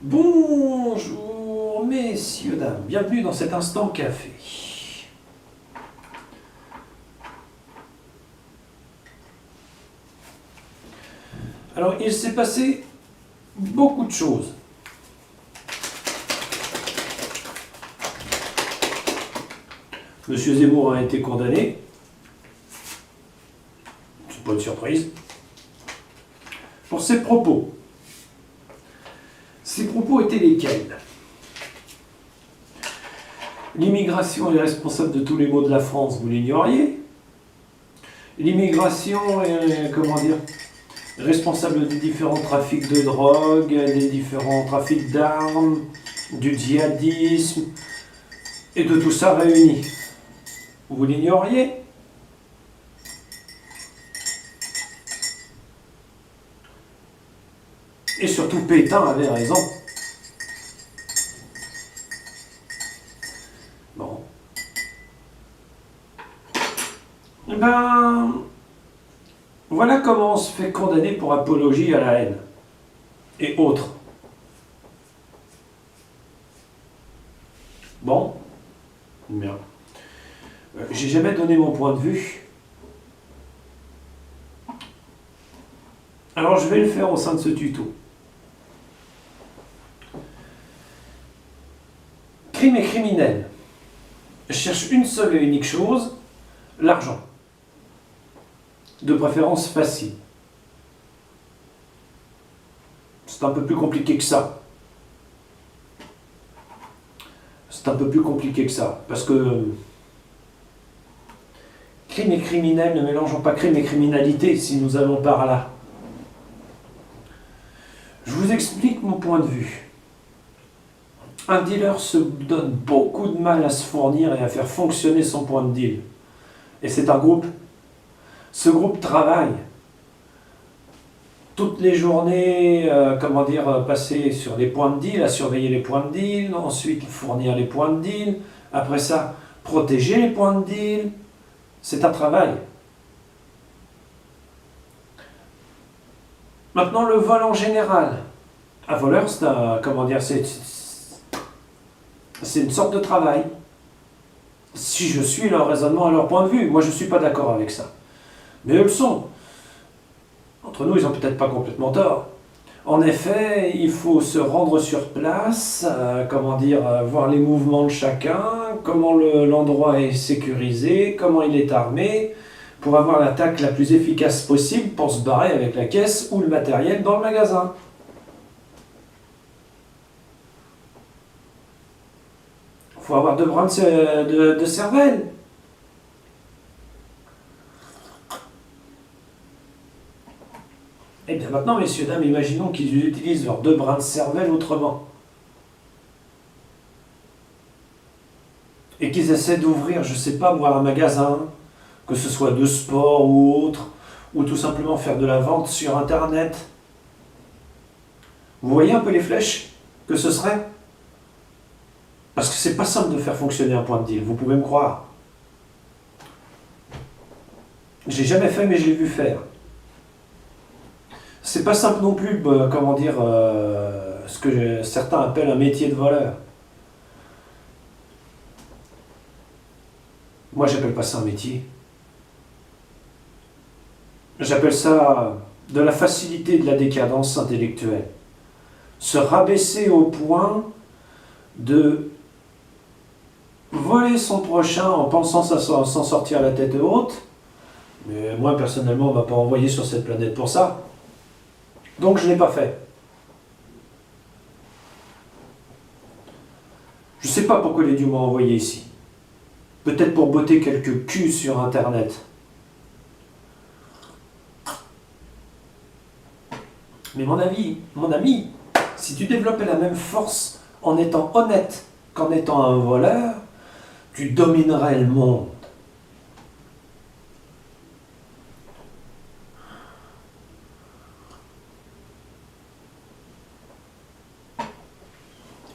Bonjour messieurs, dames, bienvenue dans cet instant café. Alors il s'est passé beaucoup de choses. Monsieur Zemmour a été condamné. C'est pas une surprise. Pour ses propos. Ces propos étaient lesquels? L'immigration est responsable de tous les maux de la France, vous l'ignoriez. L'immigration est, responsable des différents trafics de drogue, des différents trafics d'armes, du djihadisme, et de tout ça réuni. Vous l'ignoriez. Et surtout, Pétain avait raison. Bon. Eh ben, voilà comment on se fait condamner pour apologie à la haine. Et autres. Bon. Bien. J'ai jamais donné mon point de vue. Alors je vais le faire au sein de ce tuto. Crime et criminel. Je cherche une seule et unique chose, l'argent. De préférence facile. C'est un peu plus compliqué que ça. C'est un peu plus compliqué que ça. Parce que crime et criminel, ne mélangeons pas crime et criminalité si nous allons par là. Je vous explique mon point de vue. Un dealer se donne beaucoup de mal à se fournir et à faire fonctionner son point de deal. Et c'est un groupe. Ce groupe travaille. Toutes les journées, passer sur les points de deal, à surveiller les points de deal, ensuite fournir les points de deal, après ça, protéger les points de deal. C'est un travail. Maintenant, le vol en général. Un voleur, c'est c'est une sorte de travail. Si je suis leur raisonnement à leur point de vue, moi je ne suis pas d'accord avec ça. Mais eux le sont. Entre nous, ils n'ont peut-être pas complètement tort. En effet, il faut se rendre sur place, voir les mouvements de chacun, comment l'endroit est sécurisé, comment il est armé, pour avoir l'attaque la plus efficace possible pour se barrer avec la caisse ou le matériel dans le magasin. Il faut avoir deux brins de cervelle. Et bien maintenant, messieurs, dames, imaginons qu'ils utilisent leurs deux brins de cervelle autrement. Et qu'ils essaient d'ouvrir, je ne sais pas moi, un magasin, que ce soit de sport ou autre, ou tout simplement faire de la vente sur Internet. Vous voyez un peu les flèches que ce serait? Parce que c'est pas simple de faire fonctionner un point de deal, vous pouvez me croire. J'ai jamais fait, mais j'ai vu faire. C'est pas simple non plus, ce que certains appellent un métier de voleur. Moi, j'appelle pas ça un métier. J'appelle ça de la facilité, de la décadence intellectuelle. Se rabaisser au point de voler son prochain en pensant s'en sortir la tête haute. Mais moi, personnellement, on ne m'a pas envoyé sur cette planète pour ça. Donc, je ne l'ai pas fait. Je ne sais pas pourquoi les dieux m'ont envoyé ici. Peut-être pour botter quelques culs sur Internet. Mais mon ami, si tu développais la même force en étant honnête qu'en étant un voleur, tu dominerais le monde.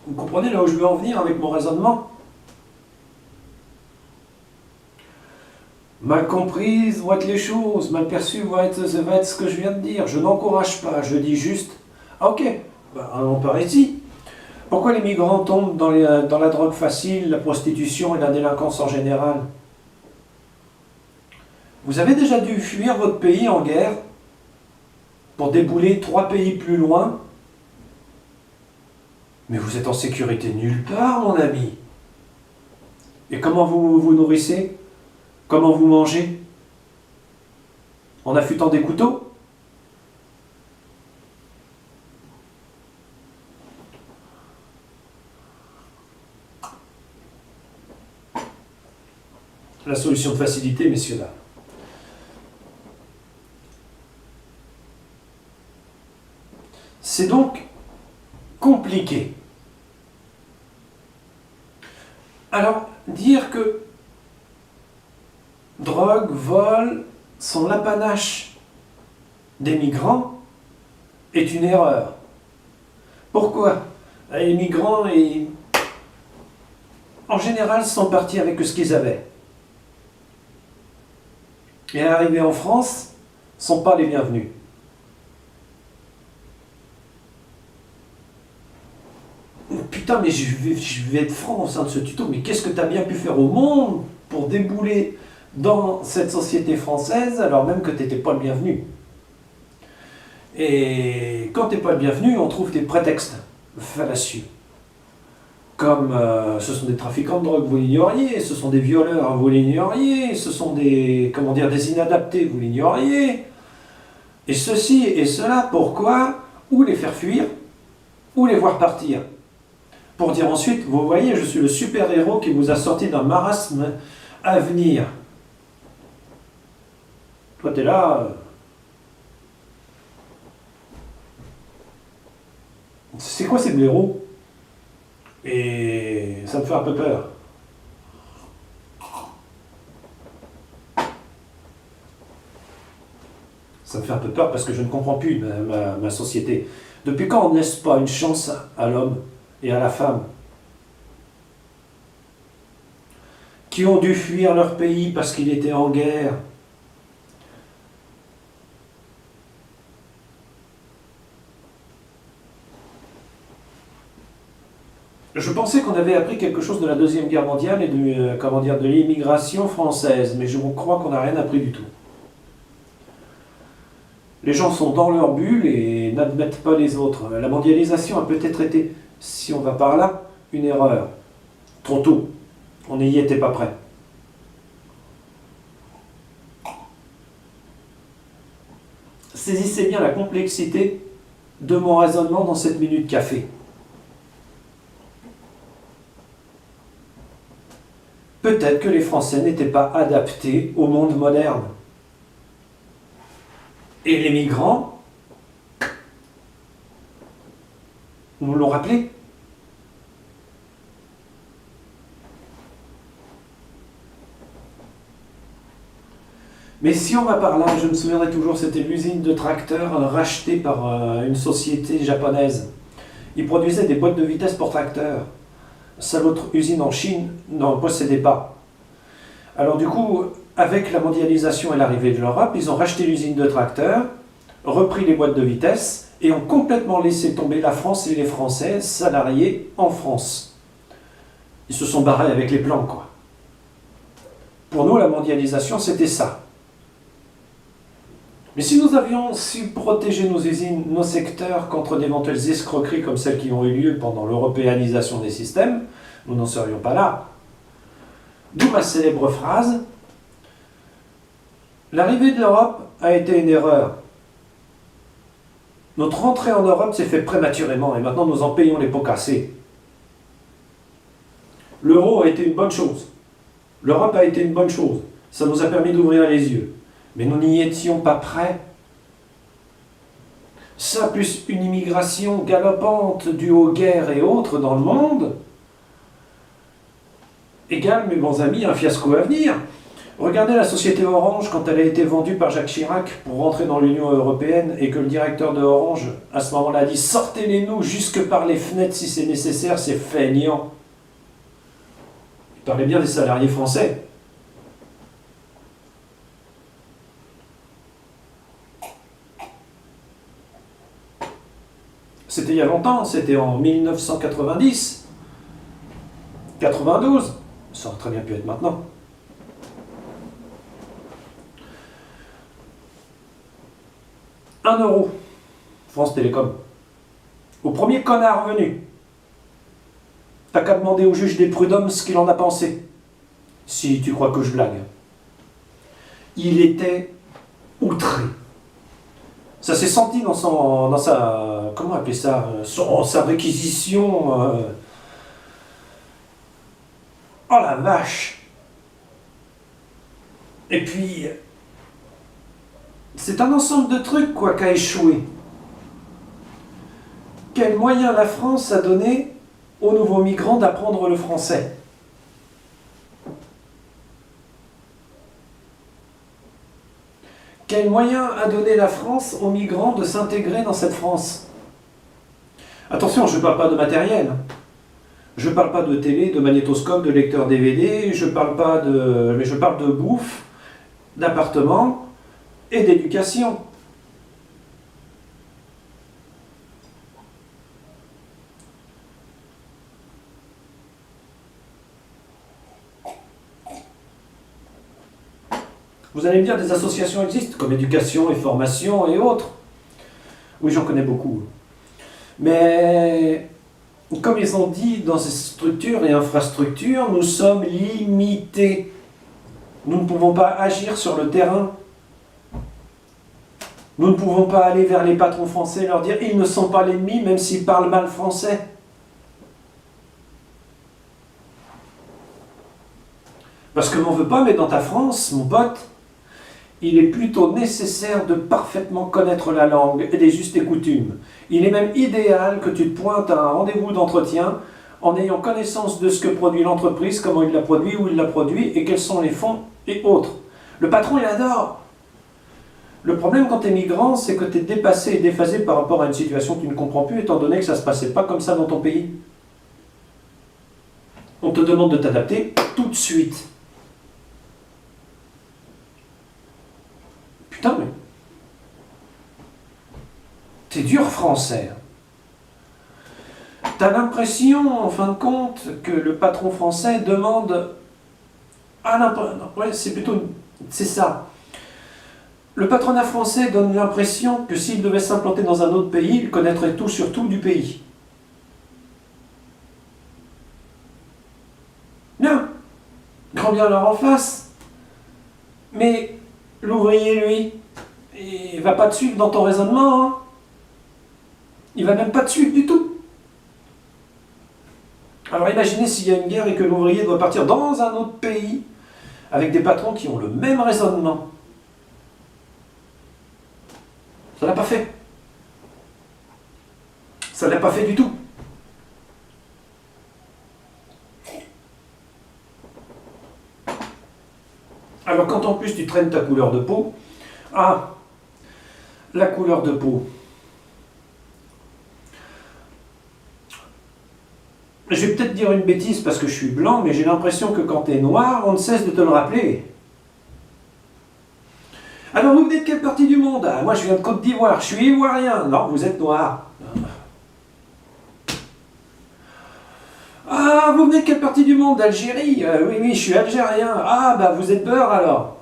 Vous comprenez là où je veux en venir avec mon raisonnement? Mal comprises vont être les choses, mal perçues va être ce que je viens de dire. Je n'encourage pas, je dis juste, ok, allons par ici. Pourquoi les migrants tombent dans la drogue facile, la prostitution et la délinquance en général? Vous avez déjà dû fuir votre pays en guerre pour débouler 3 pays plus loin? Mais vous êtes en sécurité nulle part, mon ami. Et comment vous vous nourrissez? Comment vous mangez? En affûtant des couteaux? La solution de facilité, messieurs, dames. C'est donc compliqué. Alors, dire que drogue, vol sont l'apanage des migrants est une erreur. Pourquoi? Les migrants, en général, sont partis avec ce qu'ils avaient. Et arrivés en France, ne sont pas les bienvenus. Putain, mais je vais être franc au sein de ce tuto, mais qu'est-ce que tu as bien pu faire au monde pour débouler dans cette société française alors même que tu n'étais pas le bienvenu? Et quand tu n'es pas le bienvenu, on trouve des prétextes fallacieux. Comme ce sont des trafiquants de drogue, vous l'ignoriez, ce sont des violeurs, vous l'ignoriez, ce sont des inadaptés, vous l'ignoriez. Et ceci et cela, pourquoi? Ou les faire fuir, ou les voir partir. Pour dire ensuite, vous voyez, je suis le super-héros qui vous a sorti d'un marasme à venir. Toi, t'es là. C'est quoi ces blaireaux? Et ça me fait un peu peur. Ça me fait un peu peur parce que je ne comprends plus ma société. Depuis quand on ne laisse pas une chance à l'homme et à la femme qui ont dû fuir leur pays parce qu'il était en guerre? Je pensais qu'on avait appris quelque chose de la Deuxième Guerre mondiale et de l'immigration française, mais je crois qu'on n'a rien appris du tout. Les gens sont dans leur bulle et n'admettent pas les autres. La mondialisation a peut-être été, si on va par là, une erreur. Trop tôt. On n'y était pas prêt. Saisissez bien la complexité de mon raisonnement dans cette minute café. Peut-être que les Français n'étaient pas adaptés au monde moderne. Et les migrants nous l'ont rappelé. Mais si on va par là, je me souviendrai toujours, c'était l'usine de tracteurs rachetée par une société japonaise. Ils produisaient des boîtes de vitesse pour tracteurs. Seule autre usine en Chine n'en possédait pas. Alors du coup, avec la mondialisation et l'arrivée de l'Europe, ils ont racheté l'usine de tracteurs, repris les boîtes de vitesse et ont complètement laissé tomber la France et les Français salariés en France. Ils se sont barrés avec les plans, quoi. Pour nous, la mondialisation, c'était ça. Mais si nous avions su protéger nos usines, nos secteurs contre d'éventuelles escroqueries comme celles qui ont eu lieu pendant l'européanisation des systèmes, nous n'en serions pas là. D'où ma célèbre phrase: l'arrivée de l'Europe a été une erreur. Notre entrée en Europe s'est faite prématurément et maintenant nous en payons les pots cassés. L'euro a été une bonne chose. L'Europe a été une bonne chose. Ça nous a permis d'ouvrir les yeux. Mais nous n'y étions pas prêts. Ça, plus une immigration galopante due aux guerres et autres dans le monde, égale, mes bons amis, un fiasco à venir. Regardez la société Orange quand elle a été vendue par Jacques Chirac pour rentrer dans l'Union européenne et que le directeur de Orange, à ce moment-là, a dit « Sortez-les-nous jusque par les fenêtres si c'est nécessaire, c'est feignant ». Il parlait bien des salariés français. C'était il y a longtemps, c'était en 1990, 92. Ça aurait très bien pu être maintenant. €1, France Télécom. Au premier connard venu. T'as qu'à demander au juge des prud'hommes ce qu'il en a pensé. Si tu crois que je blague. Il était outré. Ça s'est senti dans sa... Comment appeler ça, sa réquisition. Oh la vache. Et puis... C'est un ensemble de trucs, quoi, qui a échoué. Quel moyen la France a donné aux nouveaux migrants d'apprendre le français? Quel moyen a donné la France aux migrants de s'intégrer dans cette France? Attention, je ne parle pas de matériel. Je ne parle pas de télé, de magnétoscope, de lecteur DVD, je parle pas de... mais je parle de bouffe, d'appartement et d'éducation. Vous allez me dire, des associations existent, comme éducation et formation et autres. Oui, j'en connais beaucoup. Mais, comme ils ont dit dans ces structures et infrastructures, nous sommes limités. Nous ne pouvons pas agir sur le terrain. Nous ne pouvons pas aller vers les patrons français et leur dire « ils ne sont pas l'ennemi, même s'ils parlent mal français ». Parce que m'en veux pas, mais dans ta France, mon pote, il est plutôt nécessaire de parfaitement connaître la langue et les justes et coutumes. Il est même idéal que tu te pointes à un rendez-vous d'entretien en ayant connaissance de ce que produit l'entreprise, comment il l'a produit, où il l'a produit et quels sont les fonds et autres. Le patron, il adore. Le problème quand tu es migrant, c'est que tu es dépassé et déphasé par rapport à une situation que tu ne comprends plus, étant donné que ça ne se passait pas comme ça dans ton pays. On te demande de t'adapter tout de suite. Putain, mais... T'es dur français. T'as l'impression, en fin de compte, que le patron français demande... Ah non, ouais, c'est plutôt... C'est ça. Le patronat français donne l'impression que s'il devait s'implanter dans un autre pays, il connaîtrait tout sur tout du pays. Non, grand bien leur en face. Mais l'ouvrier, lui, il va pas te suivre dans ton raisonnement. Hein. Il va même pas te suivre du tout. Alors imaginez s'il y a une guerre et que l'ouvrier doit partir dans un autre pays avec des patrons qui ont le même raisonnement. Ça l'a pas fait. Ça l'a pas fait du tout. Alors quand en plus tu traînes ta couleur de peau, ah, la couleur de peau. Je vais peut-être dire une bêtise parce que je suis blanc, mais j'ai l'impression que quand tu es noir, on ne cesse de te le rappeler. Alors vous venez de quelle partie du monde? Ah, moi je viens de Côte d'Ivoire, je suis ivoirien. Non, vous êtes noir. Ah, vous venez de quelle partie du monde? D'Algérie? Oui, oui, je suis algérien. Ah, bah vous êtes beurre alors.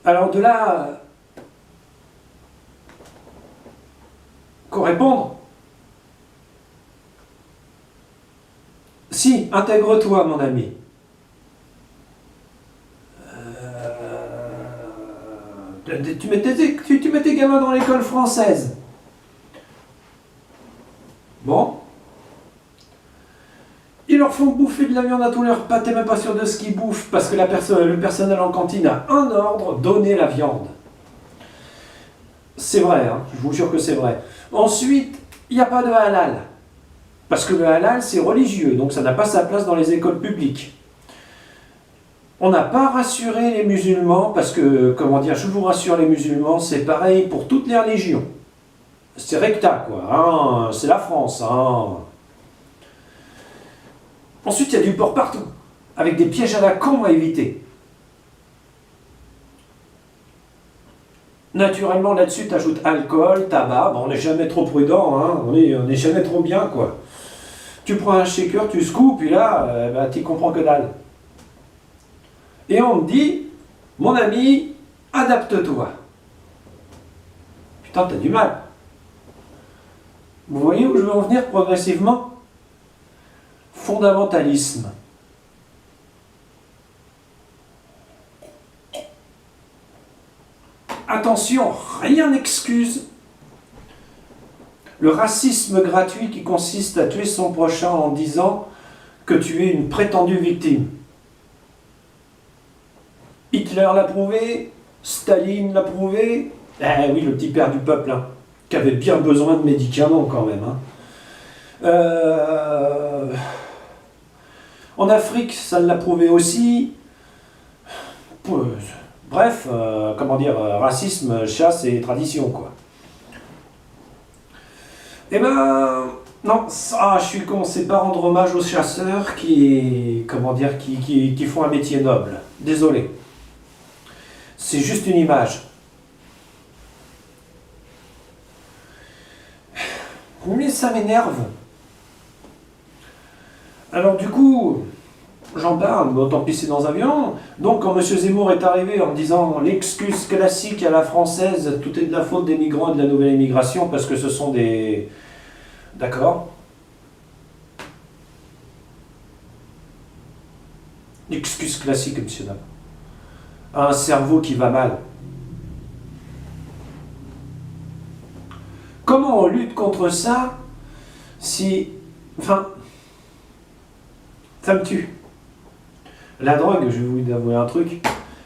Alors de là, qu'au répondre? Si, intègre-toi mon ami. Tu mets tes gamins dans l'école française. Bon. Ils leur font bouffer de la viande à tous leurs repas, t'es même pas sûr de ce qu'ils bouffent, parce que le personnel en cantine a un ordre, donner la viande. C'est vrai, hein, je vous jure que c'est vrai. Ensuite, il n'y a pas de halal. Parce que le halal, c'est religieux, donc ça n'a pas sa place dans les écoles publiques. On n'a pas rassuré les musulmans, parce que, comment dire, je vous rassure les musulmans, c'est pareil pour toutes les religions. C'est recta, quoi, hein, c'est la France, hein. Ensuite, il y a du porc partout, avec des pièges à la con à éviter. Naturellement, là-dessus, tu ajoutes alcool, tabac. Bon, on n'est jamais trop prudent, hein. On est jamais trop bien, quoi. Tu prends un shaker, tu scoopes, et là, bah, tu comprends que dalle. Et on me dit, mon ami, adapte-toi. Putain, t'as du mal. Vous voyez où je veux en venir progressivement? Fondamentalisme. Attention, rien n'excuse le racisme gratuit qui consiste à tuer son prochain en disant que tu es une prétendue victime. Hitler l'a prouvé, Staline l'a prouvé, eh oui, le petit père du peuple, hein, qui avait bien besoin de médicaments quand même. Hein. En Afrique, ça l'a prouvé aussi. Bref, comment dire, racisme, chasse et tradition, quoi. Eh ben, non, je suis con, c'est pas rendre hommage aux chasseurs qui font un métier noble. Désolé. C'est juste une image. Mais ça m'énerve. Alors du coup, j'en parle, mais autant pisser dans un avion. Donc quand M. Zemmour est arrivé en disant l'excuse classique à la française, tout est de la faute des migrants et de la nouvelle immigration parce que ce sont des... D'accord. L'excuse classique, monsieur dame. Un cerveau qui va mal. Comment on lutte contre ça si... Enfin... Ça me tue. La drogue, je vais vous avouer un truc,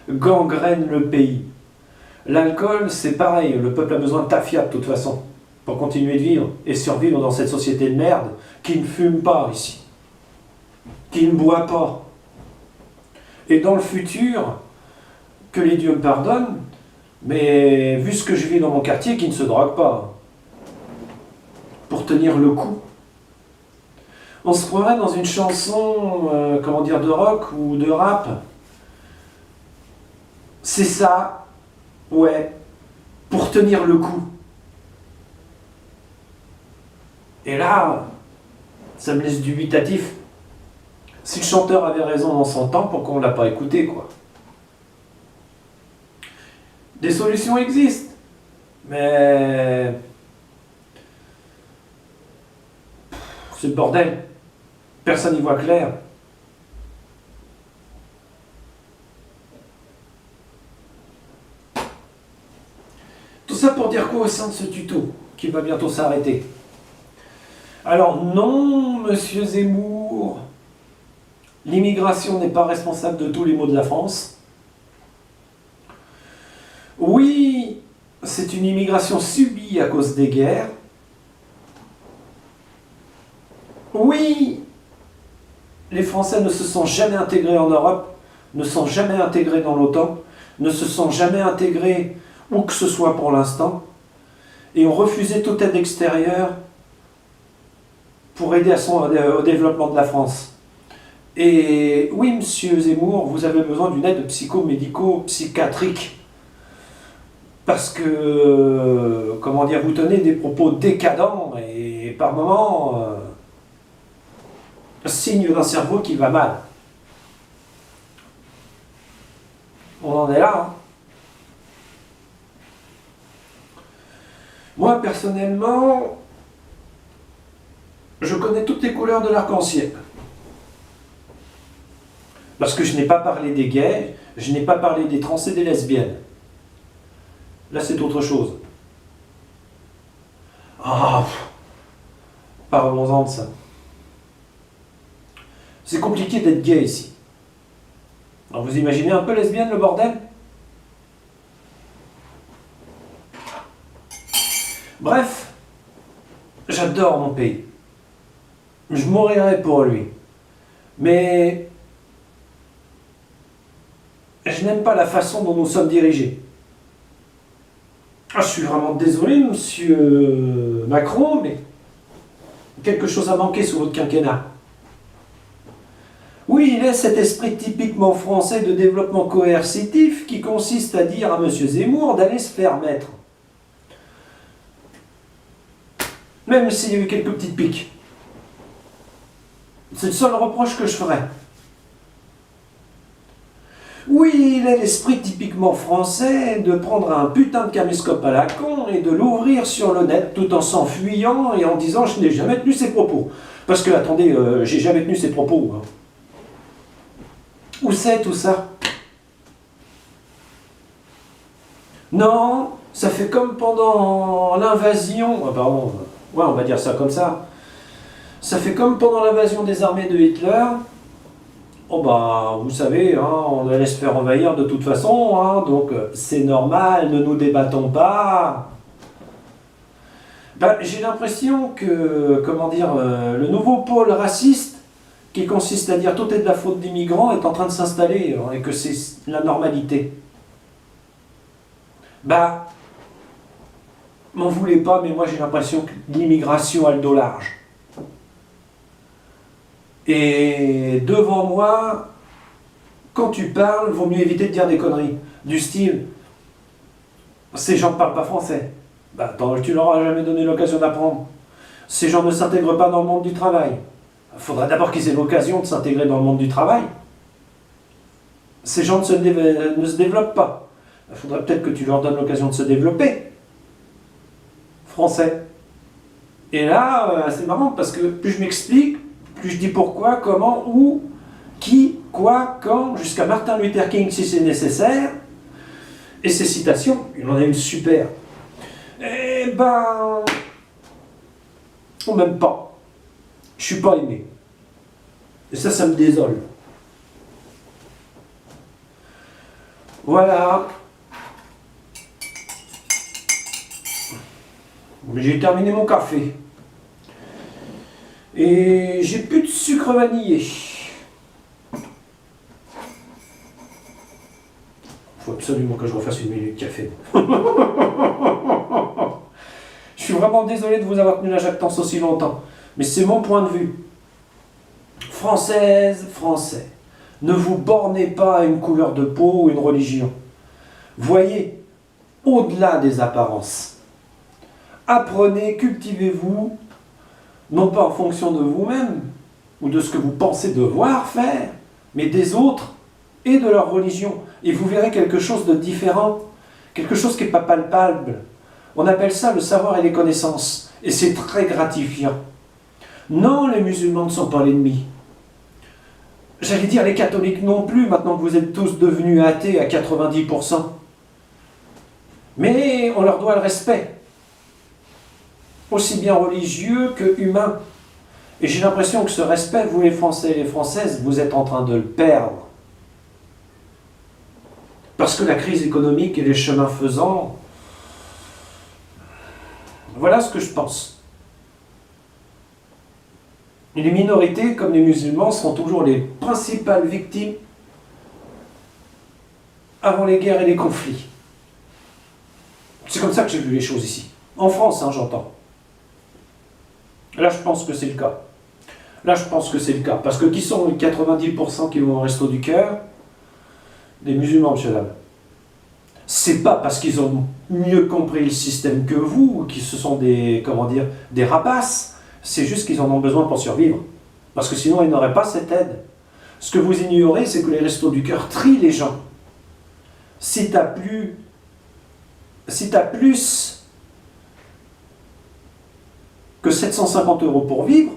gangrène le pays. L'alcool, c'est pareil, le peuple a besoin de tafia de toute façon, pour continuer de vivre et survivre dans cette société de merde qui ne fume pas ici, qui ne boit pas. Et dans le futur, que les dieux me pardonnent, mais vu ce que je vis dans mon quartier, qui ne se drogue pas, pour tenir le coup. On se croirait dans une chanson, de rock ou de rap. C'est ça, ouais, pour tenir le coup. Et là, ça me laisse dubitatif. Si le chanteur avait raison dans son temps, pourquoi on ne l'a pas écouté, quoi? Des solutions existent, mais... c'est le bordel. Personne n'y voit clair. Tout ça pour dire quoi au sein de ce tuto, qui va bientôt s'arrêter? Alors non, monsieur Zemmour, l'immigration n'est pas responsable de tous les maux de la France. Oui, c'est une immigration subie à cause des guerres. Oui, les Français ne se sont jamais intégrés en Europe, ne sont jamais intégrés dans l'OTAN, ne se sont jamais intégrés où que ce soit pour l'instant, et ont refusé toute aide extérieure pour aider au développement de la France. Et oui, monsieur Zemmour, vous avez besoin d'une aide psycho-médico-psychiatrique. Parce que, vous tenez des propos décadents et par moments, signe d'un cerveau qui va mal. On en est là, hein. Moi, personnellement, je connais toutes les couleurs de l'arc-en-ciel. Parce que je n'ai pas parlé des gays, je n'ai pas parlé des trans et des lesbiennes. Là, c'est autre chose. Parlons-en de ça. C'est compliqué d'être gay ici. Alors vous imaginez un peu lesbienne, le bordel? Bref, j'adore mon pays. Je mourirai pour lui. Mais je n'aime pas la façon dont nous sommes dirigés. Je suis vraiment désolé, monsieur Macron, mais quelque chose a manqué sous votre quinquennat. Oui, il est cet esprit typiquement français de développement coercitif qui consiste à dire à M. Zemmour d'aller se faire mettre. Même s'il y a eu quelques petites piques. C'est le seul reproche que je ferais. Oui, il est l'esprit typiquement français de prendre un putain de caméscope à la con et de l'ouvrir sur le net tout en s'enfuyant et en disant je n'ai jamais tenu ses propos. Parce que, attendez, j'ai jamais tenu ses propos. Hein. Où c'est tout ça? Non, ça fait comme pendant l'invasion. Ah pardon, ouais, on va dire ça comme ça. Ça fait comme pendant l'invasion des armées de Hitler. Oh bah, vous savez, hein, on allait se faire envahir de toute façon, hein, donc c'est normal, ne nous débattons pas. Ben, j'ai l'impression que, comment dire, le nouveau pôle raciste, qui consiste à dire tout est de la faute des migrants, est en train de s'installer, hein, et que c'est la normalité. Bah, m'en voulez pas, mais moi j'ai l'impression que l'immigration a le dos large. Et devant moi, quand tu parles, vaut mieux éviter de dire des conneries. Du style, ces gens ne parlent pas français. Bah, attends, tu leur as jamais donné l'occasion d'apprendre. Ces gens ne s'intègrent pas dans le monde du travail. Il faudra d'abord qu'ils aient l'occasion de s'intégrer dans le monde du travail. Ces gens ne se développent pas. Il faudrait peut-être que tu leur donnes l'occasion de se développer. Français. Et là, c'est marrant parce que plus je m'explique, plus je dis pourquoi, comment, où, qui, quoi, quand, jusqu'à Martin Luther King si c'est nécessaire. Et ces citations, il en a une super. Eh ben, on m'aime pas. Je suis pas aimé. Et ça me désole. Voilà. J'ai terminé mon café. Et j'ai plus de sucre vanillé. Faut absolument que je refasse une minute café. Je suis vraiment désolé de vous avoir tenu la jactance aussi longtemps. Mais c'est mon point de vue. Française, Français, ne vous bornez pas à une couleur de peau ou une religion. Voyez au-delà des apparences. Apprenez, cultivez-vous, non pas en fonction de vous-même, ou de ce que vous pensez devoir faire, mais des autres et de leur religion. Et vous verrez quelque chose de différent, quelque chose qui n'est pas palpable. On appelle ça le savoir et les connaissances. Et c'est très gratifiant. Non, les musulmans ne sont pas l'ennemi. J'allais dire les catholiques non plus, maintenant que vous êtes tous devenus athées à 90%. Mais on leur doit le respect. Aussi bien religieux que humain. Et j'ai l'impression que ce respect, vous les Français et les Françaises, vous êtes en train de le perdre. Parce que la crise économique et les chemins faisant, voilà ce que je pense. Et les minorités, comme les musulmans, seront toujours les principales victimes avant les guerres et les conflits. C'est comme ça que j'ai vu les choses ici. En France, hein, j'entends. Là, je pense que c'est le cas. Là, je pense que c'est le cas. Parce que qui sont les 90% qui vont au resto du cœur? Des musulmans, monsieur dame. C'est pas parce qu'ils ont mieux compris le système que vous, ou qu'ils se sont des, comment dire, des rapaces. C'est juste qu'ils en ont besoin pour survivre. Parce que sinon, ils n'auraient pas cette aide. Ce que vous ignorez, c'est que les restos du cœur trient les gens. Si t'as plus que 750 € pour vivre,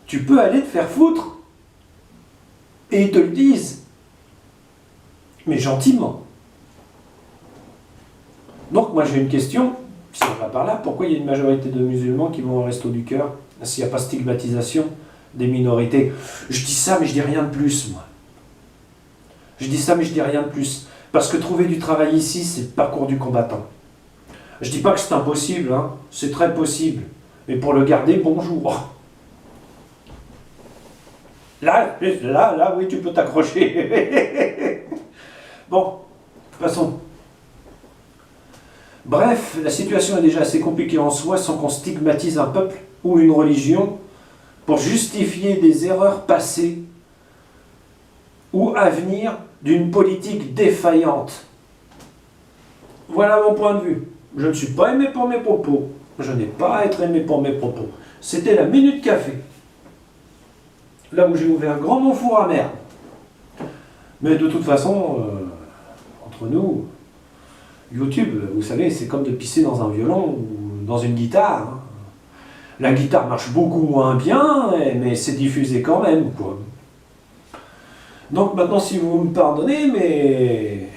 tu peux aller te faire foutre. Et ils te le disent. Mais gentiment. Donc moi j'ai une question, si on va par là, pourquoi il y a une majorité de musulmans qui vont au resto du cœur s'il n'y a pas stigmatisation des minorités? Je dis ça mais je dis rien de plus, moi. Je dis ça mais je dis rien de plus. Parce que trouver du travail ici, c'est le parcours du combattant. Je dis pas que c'est impossible, hein. C'est très possible. Mais pour le garder, bonjour. Là, oui, tu peux t'accrocher. Bon, passons. Bref, la situation est déjà assez compliquée en soi sans qu'on stigmatise un peuple ou une religion pour justifier des erreurs passées ou avenir d'une politique défaillante. Voilà mon point de vue. Je ne suis pas aimé pour mes propos. Je n'ai pas à être aimé pour mes propos. C'était la Minute Café. Là où j'ai ouvert grand mon four à merde. Mais de toute façon, entre nous, YouTube, vous savez, c'est comme de pisser dans un violon ou dans une guitare. Hein. La guitare marche beaucoup moins bien, mais c'est diffusé quand même, quoi. Donc maintenant, si vous me pardonnez, mais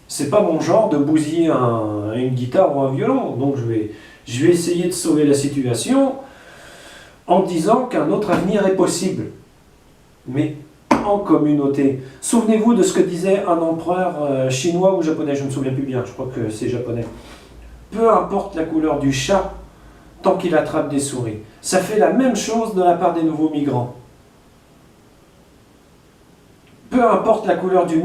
c'est pas mon genre de bousiller une guitare ou un violon. Donc je vais essayer de sauver la situation en disant qu'un autre avenir est possible. Mais en communauté. Souvenez-vous de ce que disait un empereur chinois ou japonais, je ne me souviens plus bien, je crois que c'est japonais. Peu importe la couleur du chat, tant qu'il attrape des souris. Ça fait la même chose de la part des nouveaux migrants. Peu importe la couleur du